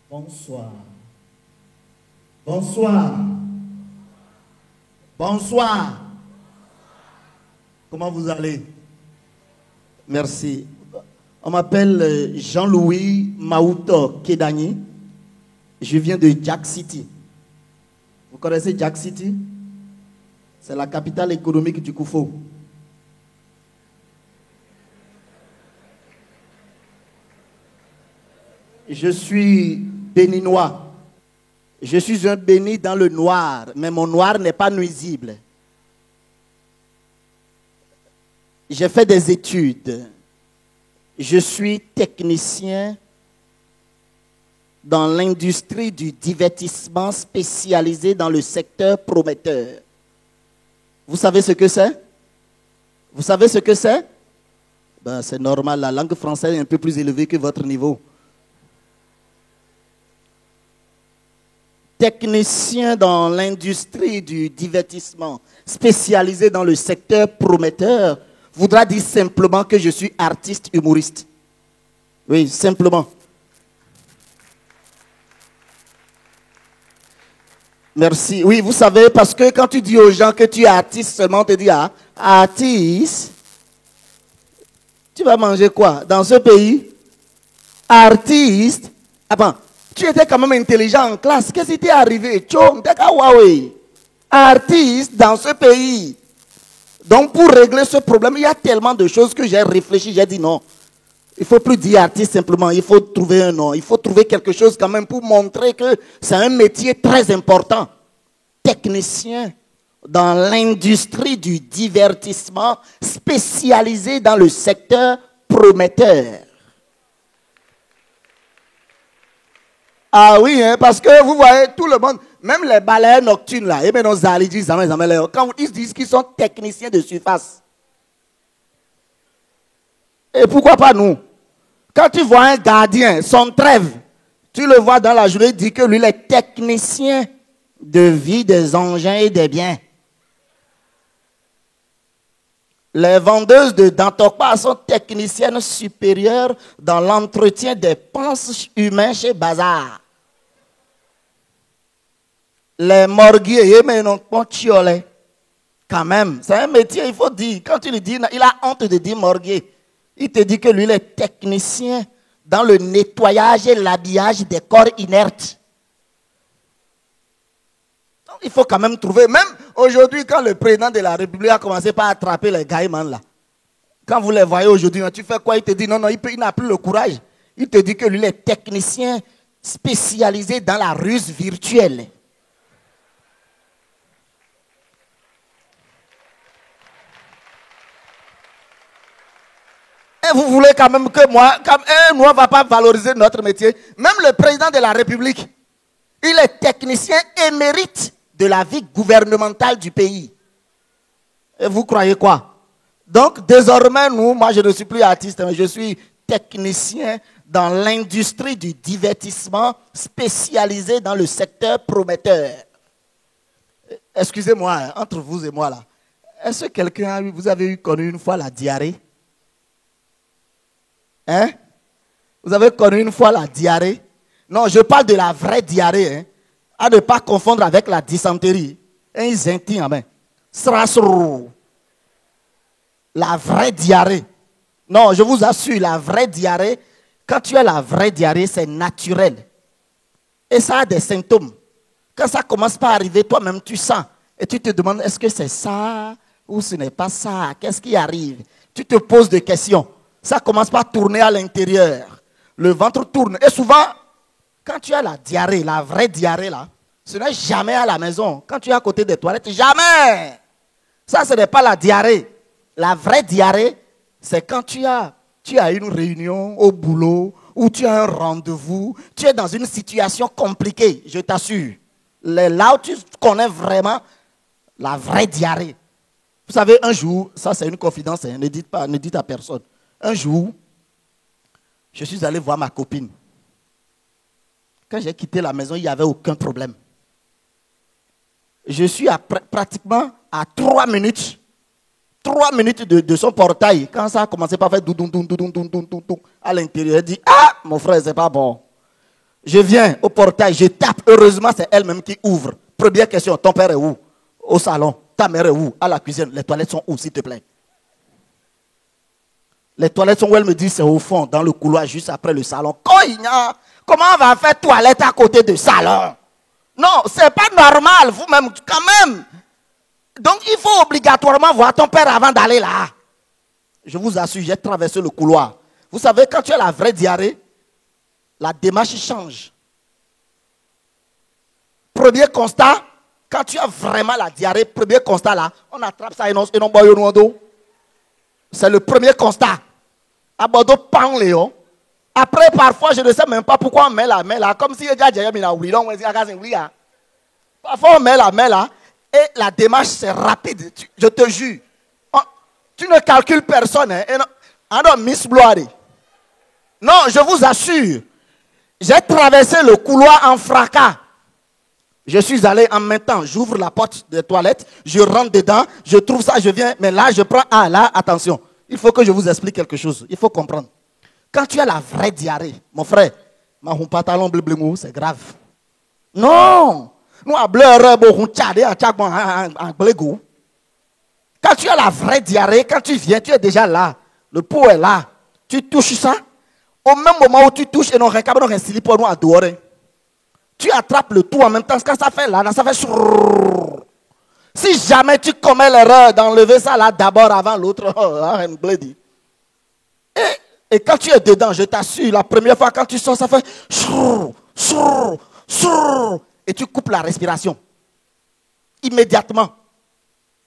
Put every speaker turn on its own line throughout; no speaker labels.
Bonsoir. Bonsoir. Bonsoir. Comment vous allez? Merci. On m'appelle Jean-Louis Maouto Kedani. Je viens de Jack City. Vous connaissez Jack City? C'est la capitale économique du Koufo. Je suis béninois. Je suis un béni dans le noir, mais mon noir n'est pas nuisible. J'ai fait des études. Je suis technicien dans l'industrie du divertissement spécialisé dans le secteur prometteur. Vous savez ce que c'est? Vous savez ce que c'est? Ben, c'est normal, la langue française est un peu plus élevée que votre niveau. Technicien dans l'industrie du divertissement spécialisé dans le secteur prometteur voudra dire simplement que je suis artiste humoriste. Oui, simplement. Merci. Oui, vous savez, parce que quand tu dis aux gens que tu es artiste seulement, on te dit, ah, artiste, tu vas manger quoi? Dans ce pays, artiste, attends, tu étais quand même intelligent en classe. Qu'est-ce qui t'est arrivé? Artiste dans ce pays. Donc, pour régler ce problème, il y a tellement de choses que j'ai réfléchi. J'ai dit non. Il ne faut plus dire artiste simplement. Il faut trouver un nom. Il faut trouver quelque chose quand même pour montrer que c'est un métier très important. Technicien dans l'industrie du divertissement spécialisé dans le secteur prometteur. Ah oui, hein, parce que vous voyez, tout le monde, même les balayeurs nocturnes là, quand ils disent qu'ils sont techniciens de surface. Et pourquoi pas nous? Quand tu vois un gardien, son trêve, tu le vois dans la journée, il dit que lui, il est technicien de vie des engins et des biens. Les vendeuses de Dantokpa sont techniciennes supérieures dans l'entretien des panses humains chez Bazar. Les morguiers, mais non pas chiolet. Quand même, c'est un métier, il faut dire. Quand tu lui dis, il a honte de dire morguier. Il te dit que lui, il est technicien dans le nettoyage et l'habillage des corps inertes. Donc, il faut quand même trouver, même aujourd'hui, quand le président de la République a commencé par attraper les gaïmans là, quand vous les voyez aujourd'hui, tu fais quoi? Il te dit non, il n'a plus le courage. Il te dit que lui, il est technicien spécialisé dans la ruse virtuelle. Et vous voulez quand même que moi, comme nous, on ne va pas valoriser notre métier. Même le président de la République, il est technicien émérite de la vie gouvernementale du pays. Et vous croyez quoi? Donc, désormais, moi, je ne suis plus artiste, mais je suis technicien dans l'industrie du divertissement spécialisé dans le secteur prometteur. Excusez-moi, entre vous et moi, là. Est-ce que vous avez connu une fois la diarrhée? Hein? Vous avez connu une fois la diarrhée? Non, je parle de la vraie diarrhée. Hein? À ne pas confondre avec la dysenterie. La vraie diarrhée. Non, je vous assure, la vraie diarrhée, quand tu as la vraie diarrhée, c'est naturel. Et ça a des symptômes. Quand ça commence par arriver, toi-même, tu sens. Et tu te demandes, est-ce que c'est ça ou ce n'est pas ça? Qu'est-ce qui arrive? Tu te poses des questions. Ça commence par tourner à l'intérieur. Le ventre tourne. Et souvent, quand tu as la diarrhée, la vraie diarrhée là, ce n'est jamais à la maison. Quand tu es à côté des toilettes, jamais. Ça, ce n'est pas la diarrhée. La vraie diarrhée, c'est quand tu as une réunion au boulot ou tu as un rendez-vous, tu es dans une situation compliquée, je t'assure. Là où tu connais vraiment la vraie diarrhée. Vous savez, un jour, ça c'est une confidence, hein, ne dites à personne. Un jour, je suis allé voir ma copine. Quand j'ai quitté la maison, il n'y avait aucun problème. Je suis pratiquement à 3 minutes de son portail. Quand ça a commencé par faire doudoum, à l'intérieur, elle dit, ah, mon frère, c'est pas bon. Je viens au portail, je tape. Heureusement, c'est elle-même qui ouvre. Première question, ton père est où? Au salon. Ta mère est où? À la cuisine. Les toilettes sont où, s'il te plaît? Les toilettes sont où? Elle me dit, c'est au fond, dans le couloir, juste après le salon. Comment on va faire toilette à côté du salon? Non, c'est pas normal, vous-même, quand même. Donc, il faut obligatoirement voir ton père avant d'aller là. Je vous assure, j'ai traversé le couloir. Vous savez, quand tu as la vraie diarrhée, la démarche change. Premier constat, quand tu as vraiment la diarrhée, premier constat là, on attrape ça et non boit au dos. C'est le premier constat. À Bordeaux, pan Léon. Après, parfois, je ne sais même pas pourquoi on met la main là, comme si il y a une. Parfois, on met la main là, et la démarche, c'est rapide. Je te jure. Tu ne calcules personne. Hein, Miss Bloire. Non, je vous assure. J'ai traversé le couloir en fracas. Je suis allé en même temps. J'ouvre la porte des toilettes. Je rentre dedans. Je trouve ça, je viens. Mais là, je prends. Ah, là, attention. Il faut que je vous explique quelque chose. Il faut comprendre. Quand tu as la vraie diarrhée, mon frère, mon pantalon bleu, c'est grave. Non. Nous, à bleu, quand tu as la vraie diarrhée, quand tu viens, tu es déjà là. Le pot est là. Tu touches ça. Au même moment où tu touches, et non, tu attrapes le tout en même temps. Quand ça fait là, ça fait churr. Si jamais tu commets l'erreur d'enlever ça là d'abord avant l'autre, et quand tu es dedans, je t'assure, la première fois quand tu sors, ça fait churr, churr, churr, et tu coupes la respiration. Immédiatement.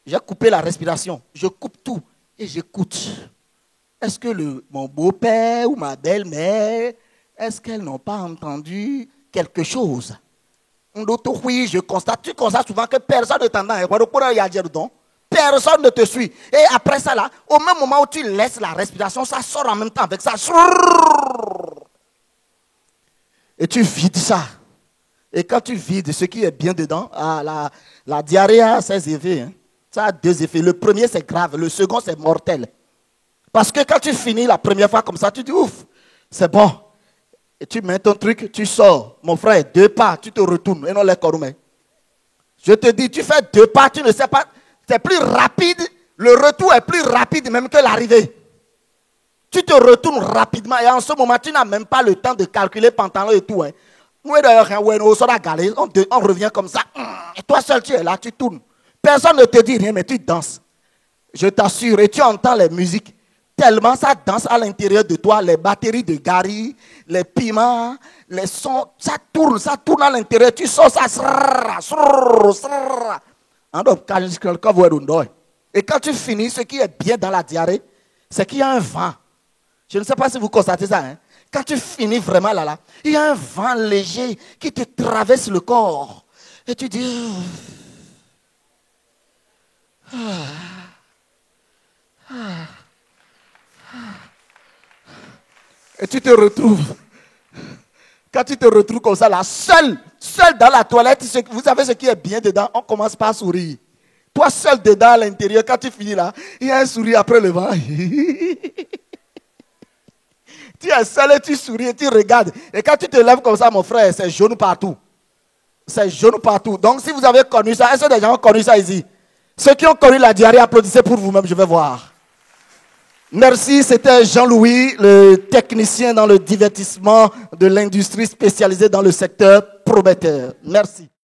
J'ai coupé la respiration. Je coupe tout et j'écoute. Est-ce que mon beau-père ou ma belle-mère, est-ce qu'elles n'ont pas entendu quelque chose? Oui, je constate. Tu constates souvent que personne ne t'entend. Personne ne te suit. Et après ça, là, au même moment où tu laisses la respiration, ça sort en même temps avec ça. Et tu vides ça. Et quand tu vides ce qui est bien dedans, la diarrhée a ses effets. Hein. Ça a deux effets. Le premier, c'est grave. Le second, c'est mortel. Parce que quand tu finis la première fois comme ça, tu dis ouf, c'est bon. Et tu mets ton truc, tu sors. Mon frère, 2 pas, tu te retournes. Et non les corumets. Je te dis, tu fais 2 pas, tu ne sais pas. C'est plus rapide. Le retour est plus rapide même que l'arrivée. Tu te retournes rapidement. Et en ce moment, tu n'as même pas le temps de calculer pantalon et tout. Hein. On revient comme ça. Et toi seul, tu es là, tu tournes. Personne ne te dit rien, mais tu danses. Je t'assure. Et tu entends les musiques. Tellement ça danse à l'intérieur de toi, les batteries de Gary, les piments, les sons, ça tourne à l'intérieur. Tu sors ça. Et quand tu finis, ce qui est bien dans la diarrhée, c'est qu'il y a un vent. Je ne sais pas si vous constatez ça. Hein? Quand tu finis vraiment là, il y a un vent léger qui te traverse le corps. Et tu dis... Et tu te retrouves. Quand tu te retrouves comme ça, là, seul dans la toilette, vous savez ce qui est bien dedans, on commence par sourire. Toi seul dedans à l'intérieur, quand tu finis là, il y a un sourire après le vent. Tu es seul et tu souris et tu regardes. Et quand tu te lèves comme ça, mon frère, c'est jaune partout. C'est jaune partout. Donc si vous avez connu ça, est-ce que des gens ont connu ça ici? Ceux qui ont connu la diarrhée, applaudissez pour vous-même, je vais voir. Merci, c'était Jean-Louis, le technicien dans le divertissement de l'industrie spécialisée dans le secteur prometteur. Merci.